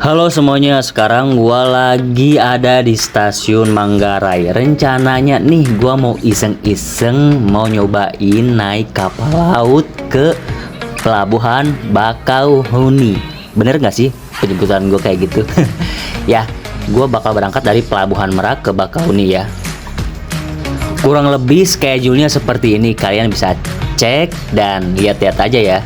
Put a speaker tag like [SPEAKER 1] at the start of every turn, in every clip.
[SPEAKER 1] Halo semuanya, sekarang gua lagi ada di stasiun Manggarai. Rencananya nih gua mau iseng-iseng mau nyobain naik kapal laut ke pelabuhan Bakauheni. Bener gak sih penyebutan gua kayak gitu? Ya, gua bakal berangkat dari pelabuhan Merak ke Bakauheni ya. Kurang lebih schedule-nya seperti ini, kalian bisa cek dan lihat-lihat aja ya.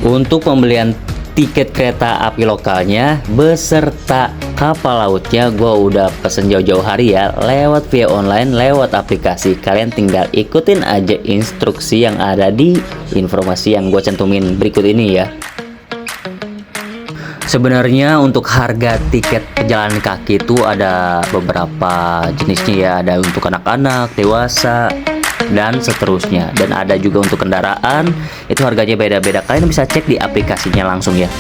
[SPEAKER 1] Untuk pembelian tiket kereta api lokalnya beserta kapal lautnya gue udah pesen jauh-jauh hari ya, lewat via online, lewat aplikasi. Kalian tinggal ikutin aja instruksi yang ada di informasi yang gue cantumin berikut ini ya. Sebenarnya untuk harga tiket pejalan kaki itu ada beberapa jenisnya ya, ada untuk anak-anak, dewasa, dan seterusnya, dan ada juga untuk kendaraan. Itu harganya beda-beda, kalian bisa cek di aplikasinya langsung ya.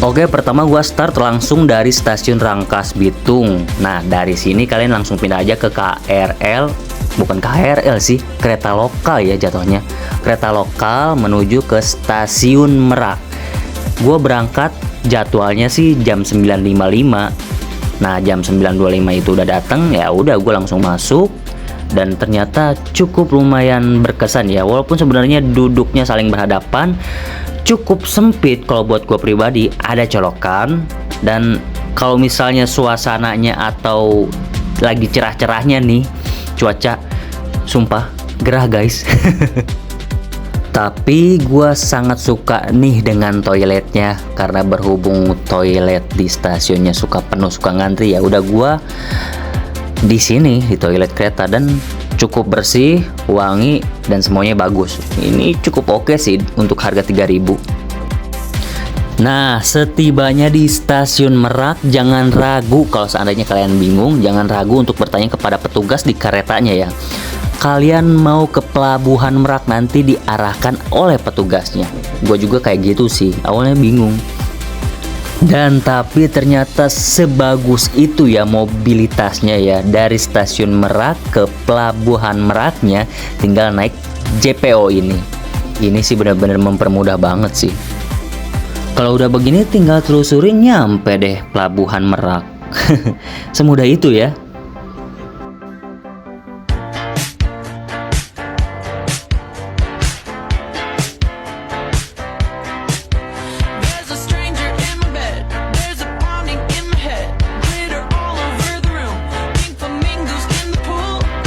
[SPEAKER 1] Oke, pertama gua start langsung dari stasiun Rangkas Bitung. Nah, dari sini kalian langsung pindah aja ke KRL, bukan KRL sih, kereta lokal ya jatuhnya. Kereta lokal menuju ke stasiun Merak. Gua berangkat jadwalnya sih jam 9.55. Nah, jam 9.25 itu udah datang, ya udah gue langsung masuk, dan ternyata cukup lumayan berkesan ya. Walaupun sebenarnya duduknya saling berhadapan, cukup sempit kalau buat gue pribadi, ada colokan. Dan kalau misalnya suasananya atau lagi cerah-cerahnya nih cuaca, sumpah gerah guys. Tapi gue sangat suka nih dengan toiletnya, karena berhubung toilet di stasiunnya suka penuh, suka ngantri, ya udah gue di sini di toilet kereta, dan cukup bersih, wangi, dan semuanya bagus. Ini cukup oke sih untuk harga 3.000. Nah, setibanya di stasiun Merak, jangan ragu kalau seandainya kalian bingung, jangan ragu untuk bertanya kepada petugas di keretanya ya. Kalian mau ke pelabuhan Merak, nanti diarahkan oleh petugasnya. Gue juga kayak gitu sih, awalnya bingung. Dan tapi ternyata sebagus itu ya mobilitasnya ya. Dari stasiun Merak ke pelabuhan Meraknya tinggal naik JPO ini. Ini sih benar-benar mempermudah banget sih. Kalau udah begini tinggal telusurin nyampe deh pelabuhan Merak. Semudah itu ya.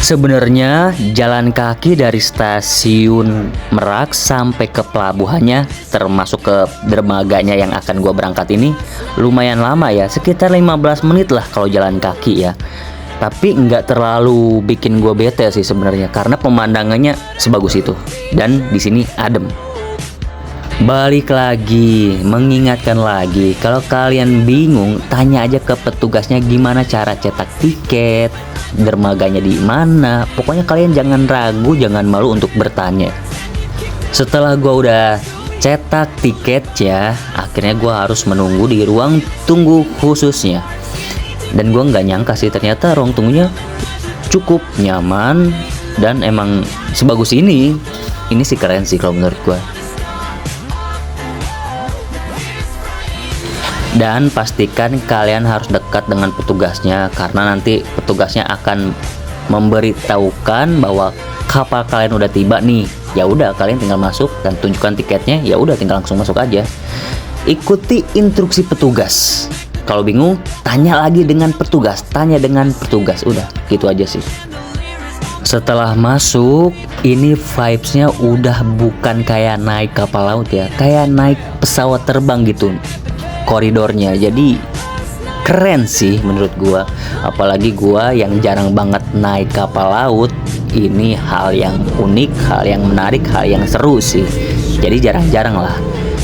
[SPEAKER 1] Sebenarnya jalan kaki dari stasiun Merak sampai ke pelabuhannya, termasuk ke dermaganya yang akan gua berangkat ini, lumayan lama ya, sekitar 15 menit lah kalau jalan kaki ya. Tapi nggak terlalu bikin gua bete sih sebenarnya, karena pemandangannya sebagus itu, dan di sini adem. Balik lagi, mengingatkan lagi, kalau kalian bingung, tanya aja ke petugasnya gimana cara cetak tiket, dermaganya di mana. Pokoknya kalian jangan ragu, jangan malu untuk bertanya. Setelah gua udah cetak tiket ya, akhirnya gua harus menunggu di ruang tunggu khususnya. Dan gua nggak nyangka sih, ternyata ruang tunggunya cukup nyaman dan emang sebagus ini. Ini sih keren sih kalau menurut gua. Dan pastikan kalian harus dekat dengan petugasnya, karena nanti petugasnya akan memberitahukan bahwa kapal kalian udah tiba nih. Ya udah, kalian tinggal masuk dan tunjukkan tiketnya, ya udah tinggal langsung masuk aja. Ikuti instruksi petugas. Kalau bingung, tanya lagi dengan petugas, udah gitu aja sih. Setelah masuk, ini vibes-nya udah bukan kayak naik kapal laut ya, kayak naik pesawat terbang gitu. Koridornya jadi keren sih menurut gua, apalagi gua yang jarang banget naik kapal laut. Ini hal yang unik, hal yang menarik, hal yang seru sih, jadi jarang-jarang lah.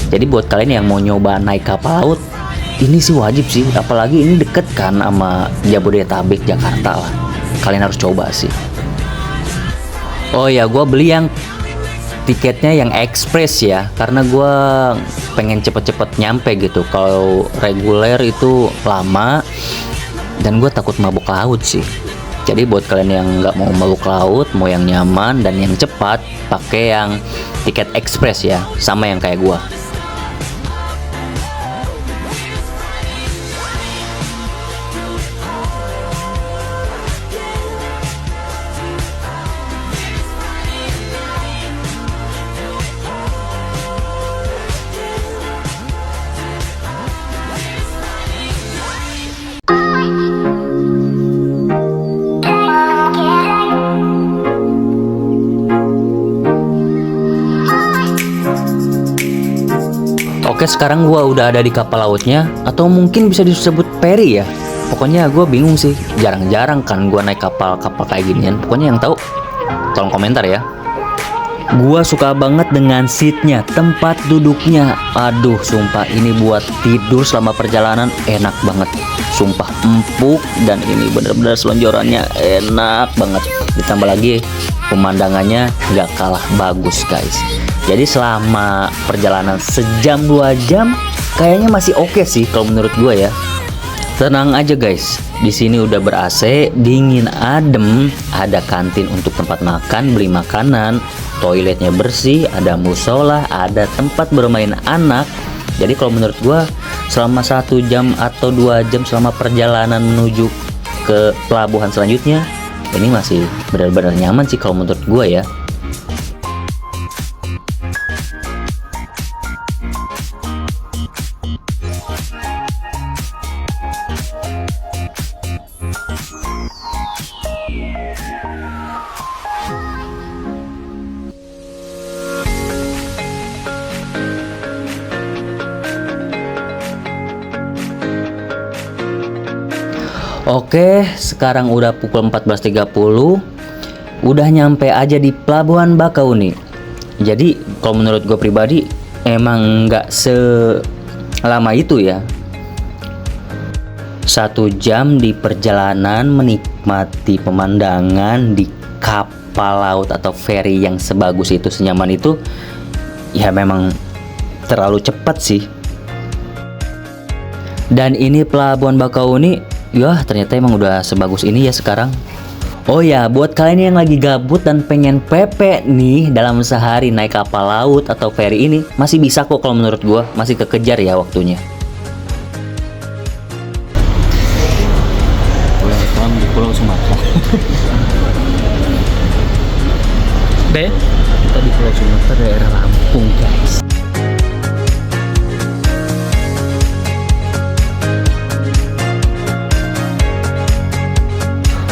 [SPEAKER 1] Jadi buat kalian yang mau nyoba naik kapal laut, ini sih wajib sih, apalagi ini deket kan sama Jabodetabek, Jakarta lah, kalian harus coba sih. Oh ya, gua beli yang tiketnya yang ekspres ya, karena gue pengen cepet-cepet nyampe gitu. Kalau reguler itu lama, dan gue takut mabuk laut sih. Jadi buat kalian yang nggak mau meluk laut, mau yang nyaman dan yang cepat, pakai yang tiket ekspres ya, sama yang kayak gua. Oke, sekarang gua udah ada di kapal lautnya, atau mungkin bisa disebut peri ya. Pokoknya gua bingung sih, jarang-jarang kan gua naik kapal-kapal kayak ginian. Pokoknya yang tahu tolong komentar ya. Gua suka banget dengan seatnya, tempat duduknya. Aduh, sumpah ini buat tidur selama perjalanan enak banget. Sumpah empuk, dan ini bener-bener selonjorannya enak banget. Ditambah lagi pemandangannya gak kalah bagus guys. Jadi selama perjalanan sejam 2 jam kayaknya masih oke sih kalau menurut gua ya. Tenang aja guys, di sini udah ber-AC, dingin adem, ada kantin untuk tempat makan, beli makanan, toiletnya bersih, ada musola, ada tempat bermain anak. Jadi kalau menurut gua selama 1 jam atau 2 jam selama perjalanan menuju ke pelabuhan selanjutnya, ini masih benar-benar nyaman sih kalau menurut gua ya. Oke, sekarang udah pukul 14.30. Udah nyampe aja di Pelabuhan Bakauni. Jadi, kalau menurut gue pribadi, emang nggak selama itu ya. 1 jam di perjalanan menikmati pemandangan di kapal laut atau ferry yang sebagus itu, senyaman itu, ya memang terlalu cepat sih. Dan ini Pelabuhan Bakauni, ya ternyata emang udah sebagus ini ya sekarang. Oh ya, buat kalian yang lagi gabut dan pengen pepe nih dalam sehari naik kapal laut atau ferry ini, masih bisa kok kalau menurut gua, masih kekejar ya waktunya. Welcome di Pulau Sumatera. Kita di Pulau Sumatera, daerah Lampung guys.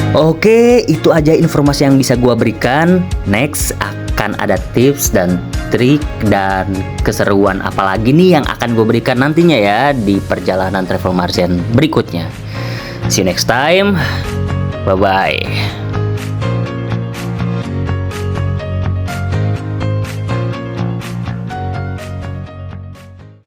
[SPEAKER 1] Oke, itu aja informasi yang bisa gua berikan. Next akan ada tips dan trik dan keseruan apalagi nih yang akan gue berikan nantinya ya di perjalanan Travel Martian berikutnya. See you next time. Bye bye.